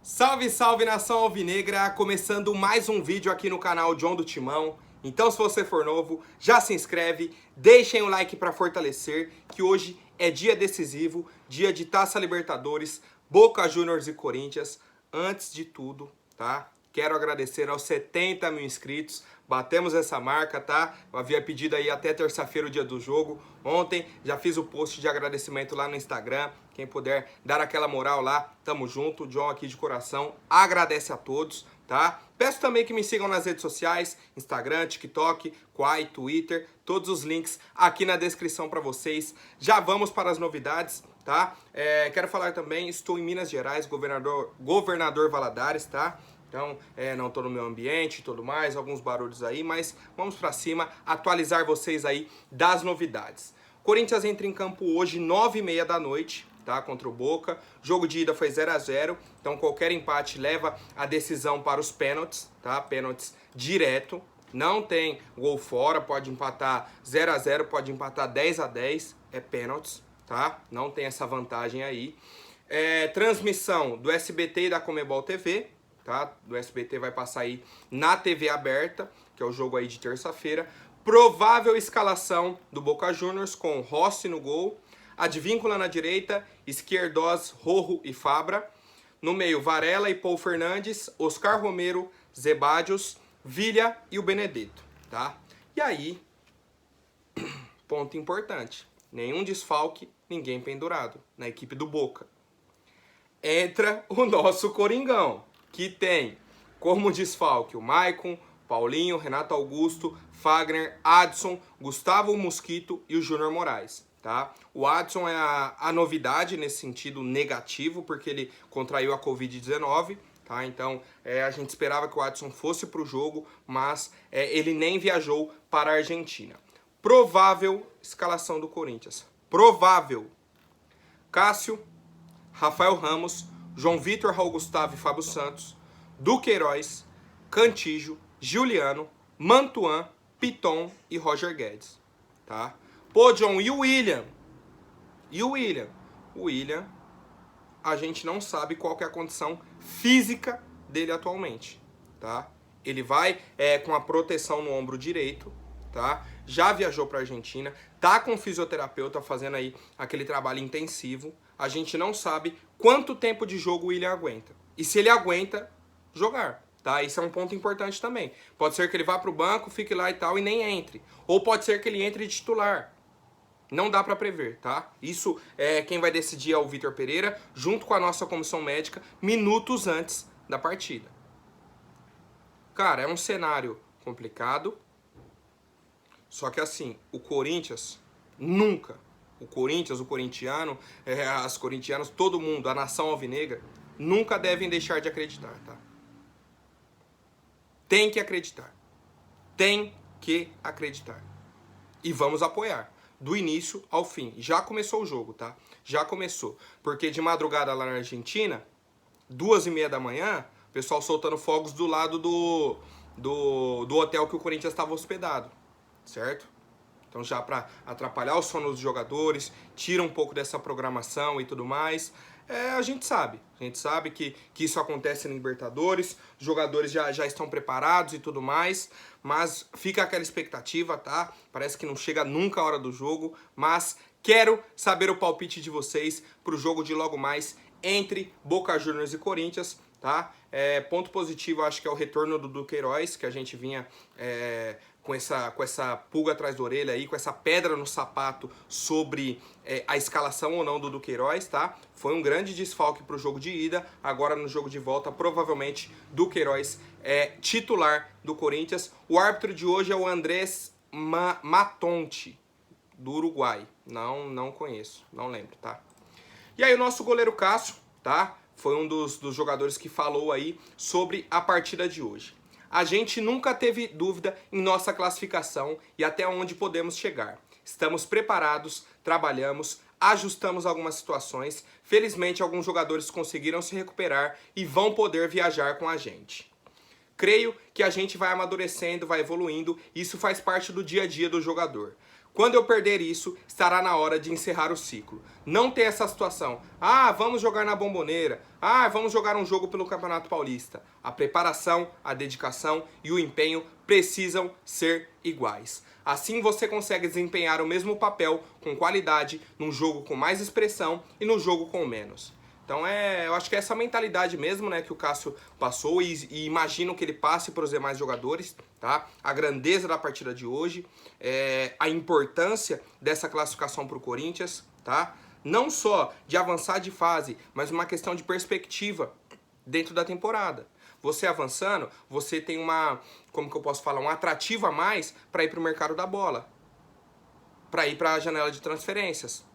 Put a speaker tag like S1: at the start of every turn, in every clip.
S1: Salve, salve nação alvinegra! Começando mais um vídeo aqui no canal John do Timão. Então, se você for novo, já se inscreve, deixem o like para fortalecer, que hoje é dia decisivo, dia de Taça Libertadores, Boca Juniors e Corinthians. Antes de tudo, tá? Quero agradecer aos 70 mil inscritos. Batemos essa marca, tá? Eu havia pedido aí até terça-feira o dia do jogo. Ontem já fiz o post de agradecimento lá no Instagram. Quem puder dar aquela moral lá, tamo junto. O John aqui de coração agradece a todos, tá? Peço também que me sigam nas redes sociais, Instagram, TikTok, Quai, Twitter. Todos os links aqui na descrição para vocês. Já vamos para as novidades, tá? Quero falar também, estou em Minas Gerais, governador Valadares, tá? Então, não estou no meu ambiente e tudo mais, alguns barulhos aí, mas vamos pra cima, atualizar vocês aí das novidades. Corinthians entra em campo hoje, 9h30 da noite, tá? Contra o Boca. Jogo de ida foi 0x0, então qualquer empate leva a decisão para os pênaltis, tá? Pênaltis direto, não tem gol fora, pode empatar 0x0, pode empatar 10x10, é pênaltis, tá? Não tem essa vantagem aí. Transmissão do SBT e da Comebol TV, tá? Do SBT vai passar aí na TV aberta, que é o jogo aí de terça-feira. Provável escalação do Boca Juniors com Rossi no gol, Advíncula na direita, Esquerdós, Rojo e Fabra. No meio, Varela e Paul Fernandes, Oscar Romero, Zebadios, Villa e o Benedetto, tá? E aí, ponto importante, nenhum desfalque, ninguém pendurado na equipe do Boca. Entra o nosso Coringão, que tem como desfalque o Maicon, Paulinho, Renato Augusto, Fagner, Adson, Gustavo Mosquito e o Júnior Moraes, tá? O Adson é a novidade nesse sentido negativo, porque ele contraiu a Covid-19, tá? Então, a gente esperava que o Adson fosse para o jogo, mas ele nem viajou para a Argentina. Provável escalação do Corinthians. Provável. Cássio, Rafael Ramos, João Vitor, Raul Gustavo e Fábio Santos, Duqueiroz, Cantígio, Juliano, Mantuan, Piton e Roger Guedes, tá? Pô, John, e o William? E o William? O William, a gente não sabe qual que é a condição física dele atualmente, tá? Ele vai com a proteção no ombro direito, tá? Já viajou para a Argentina, tá com o fisioterapeuta fazendo aí aquele trabalho intensivo. A gente não sabe quanto tempo de jogo o William aguenta. E se ele aguenta jogar, tá? Isso é um ponto importante também. Pode ser que ele vá pro banco, fique lá e tal e nem entre. Ou pode ser que ele entre de titular. Não dá para prever, tá? Isso quem vai decidir é o Vitor Pereira, junto com a nossa comissão médica, minutos antes da partida. Cara, é um cenário complicado. Só que assim, o Corinthians nunca, o corintiano, as corintianas, todo mundo, a nação alvinegra, nunca devem deixar de acreditar, tá? Tem que acreditar. Tem que acreditar. E vamos apoiar. Do início ao fim. Já começou o jogo, tá? Já começou. Porque de madrugada lá na Argentina, 2h30 da manhã, o pessoal soltando fogos do lado do hotel que o Corinthians estava hospedado. Certo? Então já para atrapalhar o sono dos jogadores, tira um pouco dessa programação e tudo mais. A gente sabe que isso acontece na Libertadores, os jogadores já estão preparados e tudo mais, mas fica aquela expectativa, tá? Parece que não chega nunca a hora do jogo, mas quero saber o palpite de vocês pro jogo de logo mais entre Boca Juniors e Corinthians, tá? Ponto positivo, acho que é o retorno do Duqueiroz, que a gente vinha com essa pulga atrás da orelha aí, com essa pedra no sapato sobre a escalação ou não do Duqueiroz, tá? Foi um grande desfalque pro jogo de ida, agora no jogo de volta, provavelmente Duqueiroz é titular do Corinthians. O árbitro de hoje é o Andrés Matonte, do Uruguai. Não conheço, não lembro, tá? E aí o nosso goleiro Cássio, tá? Foi um dos jogadores que falou aí sobre a partida de hoje. A gente nunca teve dúvida em nossa classificação e até onde podemos chegar. Estamos preparados, trabalhamos, ajustamos algumas situações. Felizmente, alguns jogadores conseguiram se recuperar e vão poder viajar com a gente. Creio que a gente vai amadurecendo, vai evoluindo, e isso faz parte do dia a dia do jogador. Quando eu perder isso, estará na hora de encerrar o ciclo. Não ter essa situação. Ah, vamos jogar na Bombonera. Ah, vamos jogar um jogo pelo Campeonato Paulista. A preparação, a dedicação e o empenho precisam ser iguais. Assim você consegue desempenhar o mesmo papel com qualidade num jogo com mais expressão e no jogo com menos. Então eu acho que é essa mentalidade mesmo, né, que o Cássio passou e imagino que ele passe para os demais jogadores, tá? A grandeza da partida de hoje, a importância dessa classificação para o Corinthians, tá? Não só de avançar de fase, mas uma questão de perspectiva dentro da temporada. Você avançando, você tem como que eu posso falar, um atrativo a mais para ir para o mercado da bola, para ir para a janela de transferências.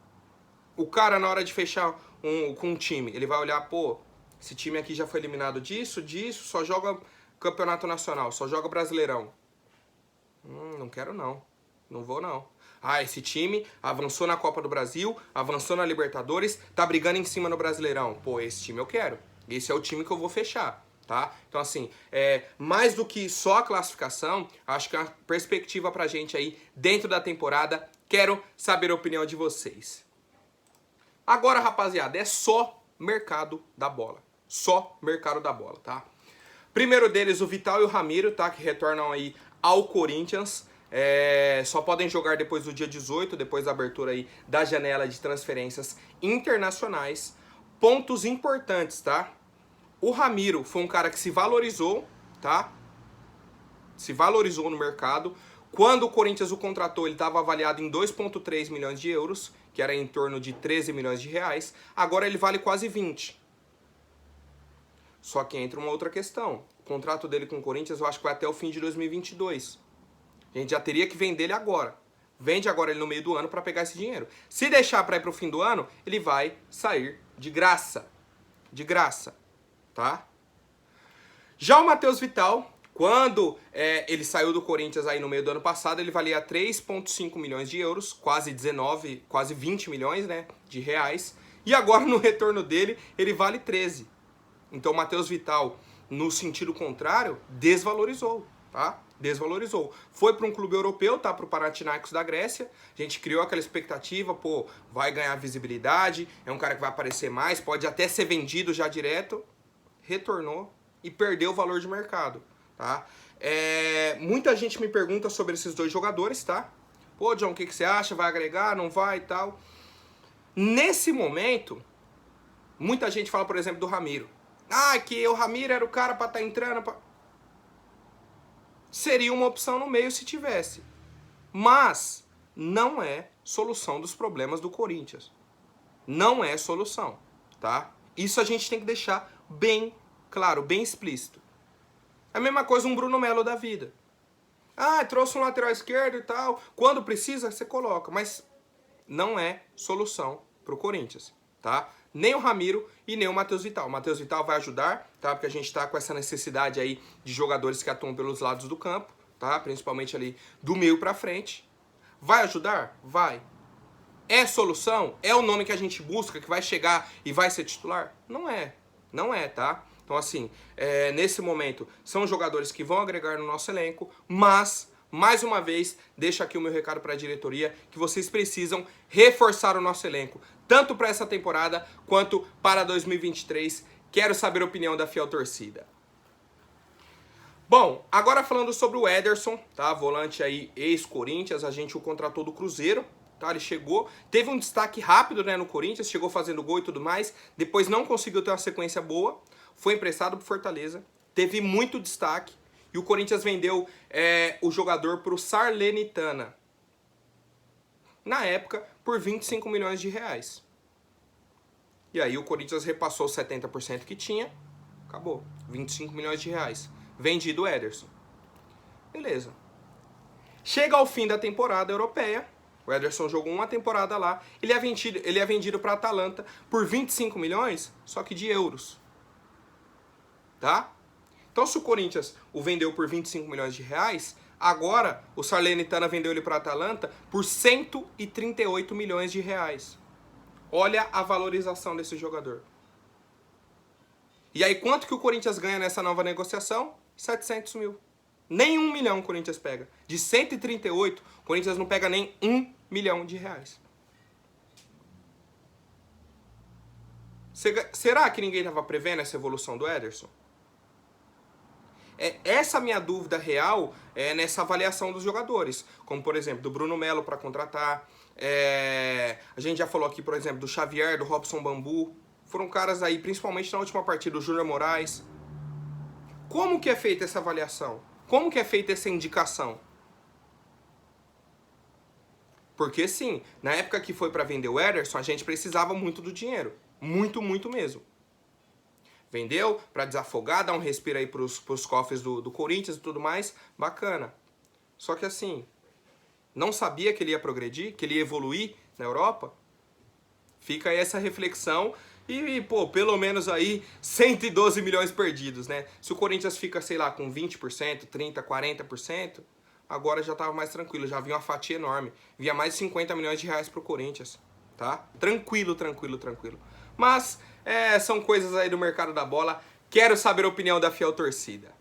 S1: O cara, na hora de fechar com um time, ele vai olhar, pô, esse time aqui já foi eliminado disso, só joga campeonato nacional, só joga brasileirão. Não quero não, não vou não. Ah, esse time avançou na Copa do Brasil, avançou na Libertadores, tá brigando em cima no Brasileirão. Pô, esse time eu quero, esse é o time que eu vou fechar, tá? Então assim, mais do que só a classificação, acho que é uma perspectiva pra gente aí dentro da temporada. Quero saber a opinião de vocês. Agora, rapaziada, é só mercado da bola. Só mercado da bola, tá? Primeiro deles, o Vital e o Ramiro, tá? Que retornam aí ao Corinthians. Só podem jogar depois do dia 18, depois da abertura aí da janela de transferências internacionais. Pontos importantes, tá? O Ramiro foi um cara que se valorizou, tá? Se valorizou no mercado. Quando o Corinthians o contratou, ele estava avaliado em 2,3 milhões de euros, que era em torno de 13 milhões de reais. Agora ele vale quase 20. Só que entra uma outra questão. O contrato dele com o Corinthians eu acho que vai até o fim de 2022. A gente já teria que vender ele agora. Vende agora ele no meio do ano para pegar esse dinheiro. Se deixar para ir para o fim do ano, ele vai sair de graça. De graça, tá? Já o Matheus Vital, quando ele saiu do Corinthians aí no meio do ano passado, ele valia 3,5 milhões de euros, quase 19, quase 20 milhões, né, de reais. E agora no retorno dele, ele vale 13. Então o Matheus Vital, no sentido contrário, desvalorizou, tá? Desvalorizou. Foi para um clube europeu, tá? Para o Panathinaikos da Grécia. A gente criou aquela expectativa, pô, vai ganhar visibilidade, é um cara que vai aparecer mais, pode até ser vendido já direto. Retornou e perdeu o valor de mercado, tá? Muita gente me pergunta sobre esses dois jogadores, tá? Pô, John, o que você acha? Vai agregar? Não vai e tal? Nesse momento, muita gente fala, por exemplo, do Ramiro. Ah, que o Ramiro era o cara para estar entrando. Seria uma opção no meio se tivesse. Mas não é solução dos problemas do Corinthians. Não é solução, tá? Isso a gente tem que deixar bem claro, bem explícito. É a mesma coisa um Bruno Melo da vida. Ah, trouxe um lateral esquerdo e tal. Quando precisa, você coloca. Mas não é solução pro Corinthians, tá? Nem o Ramiro e nem o Matheus Vital. O Matheus Vital vai ajudar, tá? Porque a gente tá com essa necessidade aí de jogadores que atuam pelos lados do campo, tá? Principalmente ali do meio pra frente. Vai ajudar? Vai. É solução? É o nome que a gente busca, que vai chegar e vai ser titular? Não é. Não é, tá? Então, assim, nesse momento, são jogadores que vão agregar no nosso elenco, mas, mais uma vez, deixo aqui o meu recado para a diretoria, que vocês precisam reforçar o nosso elenco, tanto para essa temporada, quanto para 2023. Quero saber a opinião da fiel torcida. Bom, agora falando sobre o Ederson, tá? Volante aí, ex-Corinthians, a gente o contratou do Cruzeiro. Tá, ele chegou, teve um destaque rápido, né, no Corinthians, chegou fazendo gol e tudo mais, depois não conseguiu ter uma sequência boa, foi emprestado pro Fortaleza, teve muito destaque, e o Corinthians vendeu o jogador pro Salernitana, na época, por 25 milhões de reais. E aí o Corinthians repassou os 70% que tinha, acabou, 25 milhões de reais, vendido o Ederson. Beleza. Chega ao fim da temporada europeia, o Ederson jogou uma temporada lá, ele é vendido para a Atalanta por 25 milhões, só que de euros. Tá? Então se o Corinthians o vendeu por 25 milhões de reais, agora o Salernitana vendeu ele para a Atalanta por 138 milhões de reais. Olha a valorização desse jogador. E aí quanto que o Corinthians ganha nessa nova negociação? 700 mil. Nem 1 milhão o Corinthians pega. De 138, o Corinthians não pega nem 1 milhão de reais. Será que ninguém estava prevendo essa evolução do Ederson? Essa minha dúvida real é nessa avaliação dos jogadores. Como, por exemplo, do Bruno Melo para contratar. A gente já falou aqui, por exemplo, do Xavier, do Robson Bambu. Foram caras aí, principalmente na última partida, do Júnior Moraes. Como que é feita essa avaliação? Como que é feita essa indicação? Porque sim, na época que foi para vender o Ederson, a gente precisava muito do dinheiro. Muito, muito mesmo. Vendeu para desafogar, dar um respiro aí pros cofres do Corinthians e tudo mais. Bacana. Só que assim, não sabia que ele ia progredir, que ele ia evoluir na Europa? Fica aí essa reflexão e pô, pelo menos aí 112 milhões perdidos, né? Se o Corinthians fica, sei lá, com 20%, 30%, 40%, agora já tava mais tranquilo, já vinha uma fatia enorme. Vinha mais de 50 milhões de reais pro Corinthians, tá? Tranquilo, tranquilo, tranquilo. Mas são coisas aí do mercado da bola. Quero saber a opinião da fiel torcida.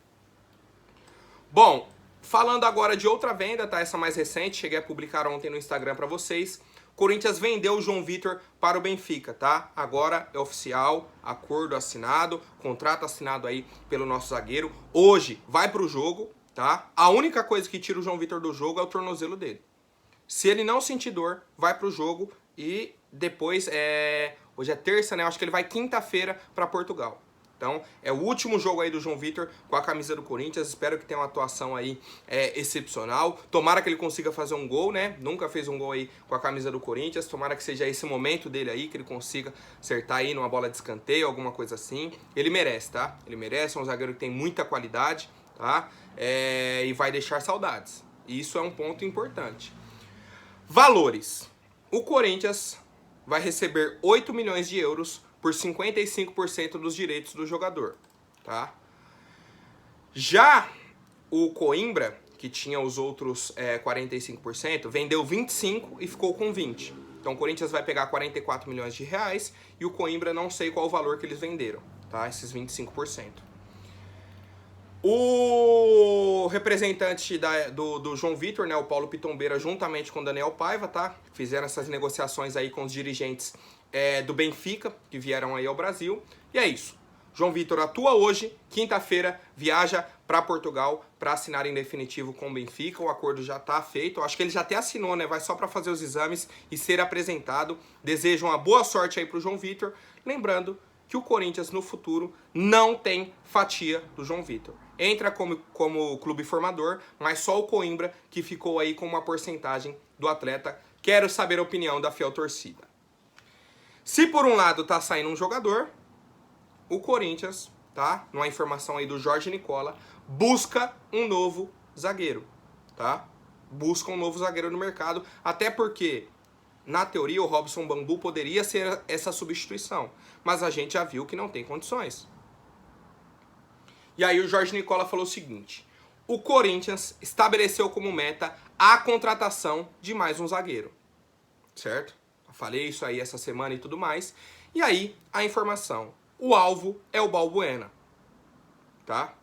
S1: Bom, falando agora de outra venda, tá? Essa mais recente, cheguei a publicar ontem no Instagram para vocês. Corinthians vendeu o João Vitor para o Benfica, tá? Agora é oficial, acordo assinado, contrato assinado aí pelo nosso zagueiro. Hoje vai pro jogo, tá? A única coisa que tira o João Vitor do jogo é o tornozelo dele. Se ele não sentir dor, vai pro jogo e depois hoje é terça, né? Acho que ele vai quinta-feira para Portugal. Então, é o último jogo aí do João Vitor com a camisa do Corinthians. Espero que tenha uma atuação aí excepcional. Tomara que ele consiga fazer um gol, né? Nunca fez um gol aí com a camisa do Corinthians. Tomara que seja esse momento dele aí, que ele consiga acertar aí numa bola de escanteio, alguma coisa assim. Ele merece, tá? Ele merece, é um zagueiro que tem muita qualidade, tá? E vai deixar saudades. E isso é um ponto importante. Valores. O Corinthians vai receber 8 milhões de euros por 55% dos direitos do jogador, tá? Já o Coimbra, que tinha os outros 45%, vendeu 25% e ficou com 20%. Então o Corinthians vai pegar 44 milhões de reais e o Coimbra não sei qual o valor que eles venderam, tá? Esses 25%. O representante do João Vitor, né, o Paulo Pitombeira, juntamente com o Daniel Paiva, tá? Fizeram essas negociações aí com os dirigentes do Benfica, que vieram aí ao Brasil. E é isso. João Vitor atua hoje, quinta-feira, viaja para Portugal para assinar em definitivo com o Benfica. O acordo já está feito. Eu acho que ele já até assinou, né? Vai só para fazer os exames e ser apresentado. Desejo uma boa sorte aí para o João Vitor. Lembrando que o Corinthians no futuro não tem fatia do João Vitor. Entra como clube formador, mas só o Coimbra que ficou aí com uma porcentagem do atleta. Quero saber a opinião da fiel torcida. Se por um lado tá saindo um jogador, o Corinthians, tá? Numa informação aí do Jorge Nicola, busca um novo zagueiro, tá? Busca um novo zagueiro no mercado, até porque, na teoria, o Robson Bambu poderia ser essa substituição, mas a gente já viu que não tem condições. E aí o Jorge Nicola falou o seguinte: o Corinthians estabeleceu como meta a contratação de mais um zagueiro, certo? Eu falei isso aí essa semana e tudo mais. E aí, a informação. O alvo é o Balbuena, tá?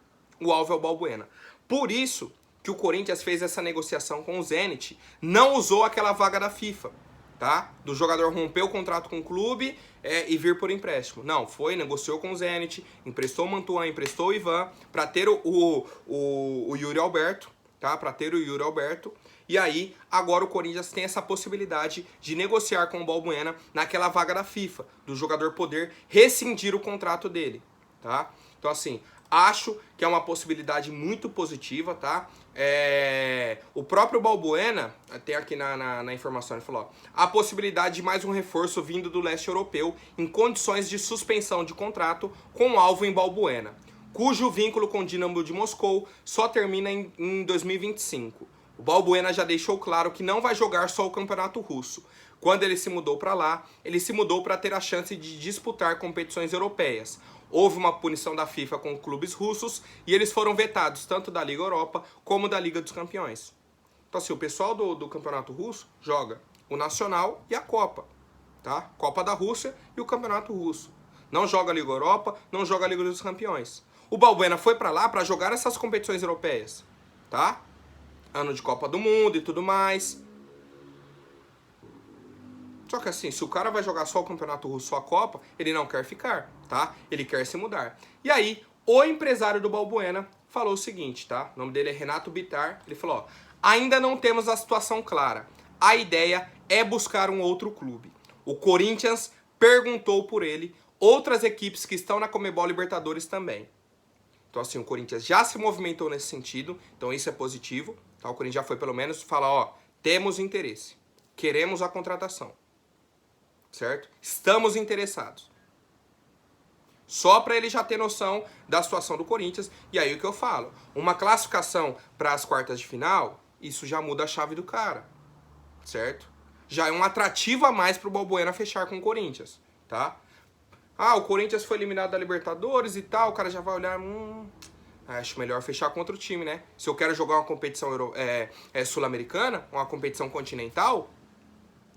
S1: O alvo é o Balbuena. Por isso que o Corinthians fez essa negociação com o Zenit, não usou aquela vaga da FIFA, tá? Do jogador romper o contrato com o clube e vir por empréstimo. Não, negociou com o Zenit, emprestou o Mantuan, emprestou o Ivan, para ter o Yuri Alberto, tá? Para ter o Yuri Alberto. E aí, agora o Corinthians tem essa possibilidade de negociar com o Balbuena naquela vaga da FIFA, do jogador poder rescindir o contrato dele, tá? Então, assim, acho que é uma possibilidade muito positiva, tá? O próprio Balbuena, tem aqui na informação, ele falou, ó, a possibilidade de mais um reforço vindo do leste europeu em condições de suspensão de contrato com alvo em Balbuena, cujo vínculo com o Dinamo de Moscou só termina em 2025. O Balbuena já deixou claro que não vai jogar só o campeonato russo. Quando ele se mudou para lá, ele se mudou para ter a chance de disputar competições europeias. Houve uma punição da FIFA com clubes russos e eles foram vetados tanto da Liga Europa como da Liga dos Campeões. Então assim, o pessoal do campeonato russo joga o Nacional e a Copa, tá? Copa da Rússia e o campeonato russo. Não joga a Liga Europa, não joga a Liga dos Campeões. O Balbuena foi para lá para jogar essas competições europeias. tá? Ano de Copa do Mundo e tudo mais. Só que assim, se o cara vai jogar só o Campeonato Russo, só a Copa, ele não quer ficar, tá? Ele quer se mudar. E aí, o empresário do Balbuena falou o seguinte, tá? O nome dele é Renato Bittar. Ele falou, ó, ainda não temos a situação clara. A ideia é buscar um outro clube. O Corinthians perguntou por ele, outras equipes que estão na Conmebol Libertadores também. Então assim, o Corinthians já se movimentou nesse sentido, então isso é positivo. Tá? O Corinthians já foi pelo menos falar, ó, temos interesse, queremos a contratação. Certo? Estamos interessados. Só para ele já ter noção da situação do Corinthians. E aí o que eu falo? Uma classificação para as quartas de final, isso já muda a chave do cara. Certo? Já é um atrativo a mais para o Balbuena fechar com o Corinthians. Tá? Ah, o Corinthians foi eliminado da Libertadores e tal. O cara já vai olhar... acho melhor fechar com outro time, né? Se eu quero jogar uma competição sul-americana, uma competição continental,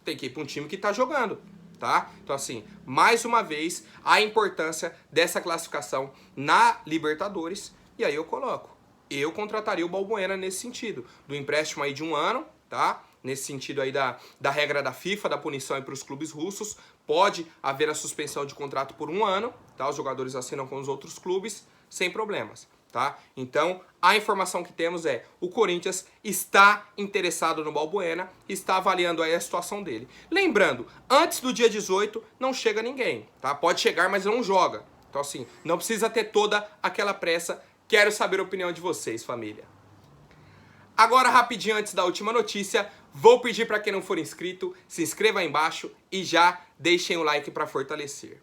S1: tem que ir para um time que está jogando. Tá? Então assim, mais uma vez, a importância dessa classificação na Libertadores, e aí eu coloco, eu contrataria o Balbuena nesse sentido, do empréstimo aí de 1 ano, tá? Nesse sentido aí da regra da FIFA, da punição para os clubes russos, pode haver a suspensão de contrato por 1 ano, tá? Os jogadores assinam com os outros clubes, sem problemas. Tá? Então, a informação que temos é o Corinthians está interessado no Balbuena, está avaliando aí a situação dele. Lembrando, antes do dia 18 não chega ninguém, tá? Pode chegar, mas não joga. Então assim, não precisa ter toda aquela pressa. Quero saber a opinião de vocês, família. Agora, rapidinho antes da última notícia, vou pedir para quem não for inscrito, se inscreva aí embaixo e já deixem o like para fortalecer.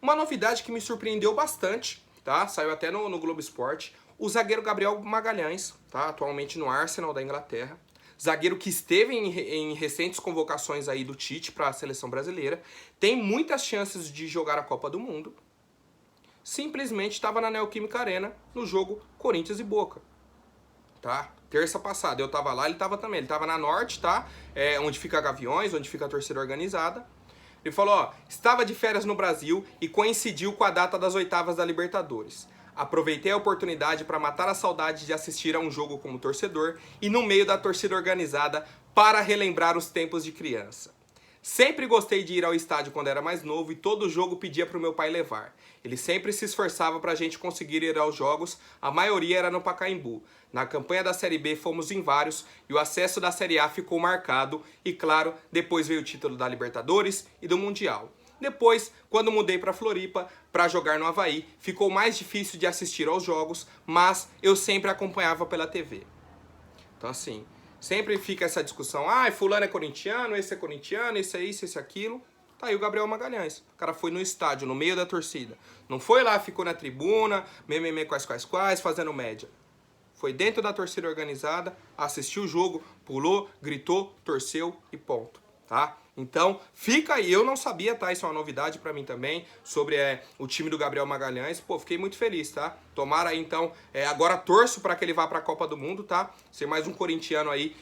S1: Uma novidade que me surpreendeu bastante, tá? Saiu até no Globo Esporte. O zagueiro Gabriel Magalhães, tá? Atualmente no Arsenal da Inglaterra. Zagueiro que esteve em recentes convocações aí do Tite para a seleção brasileira. Tem muitas chances de jogar a Copa do Mundo. Simplesmente estava na Neoquímica Arena no jogo Corinthians e Boca. Tá? Terça passada eu tava lá, ele tava também. Ele tava na Norte, tá? Onde fica Gaviões, onde fica a torcida organizada. Ele falou, ó, estava de férias no Brasil e coincidiu com a data das oitavas da Libertadores. Aproveitei a oportunidade para matar a saudade de assistir a um jogo como torcedor e no meio da torcida organizada para relembrar os tempos de criança. Sempre gostei de ir ao estádio quando era mais novo e todo jogo pedia para o meu pai levar. Ele sempre se esforçava para a gente conseguir ir aos jogos, a maioria era no Pacaembu. Na campanha da Série B fomos em vários e o acesso da Série A ficou marcado e, claro, depois veio o título da Libertadores e do Mundial. Depois, quando mudei para Floripa para jogar no Avaí, ficou mais difícil de assistir aos jogos, mas eu sempre acompanhava pela TV. Então assim, sempre fica essa discussão, fulano é corintiano, esse é isso, esse é aquilo. Tá aí o Gabriel Magalhães. O cara foi no estádio, no meio da torcida. Não foi lá, ficou na tribuna, quais, fazendo média. Foi dentro da torcida organizada, assistiu o jogo, pulou, gritou, torceu e ponto. Tá? Então, fica aí. Eu não sabia, tá? Isso é uma novidade pra mim também, sobre o time do Gabriel Magalhães. Pô, fiquei muito feliz, tá? Tomara aí, então, agora torço pra que ele vá pra Copa do Mundo, tá? Ser mais um corintiano aí,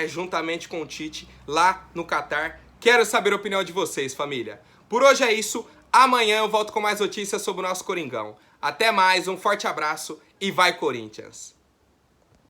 S1: juntamente com o Tite, lá no Catar. Quero saber a opinião de vocês, família. Por hoje é isso. Amanhã eu volto com mais notícias sobre o nosso Coringão. Até mais, um forte abraço e vai Corinthians!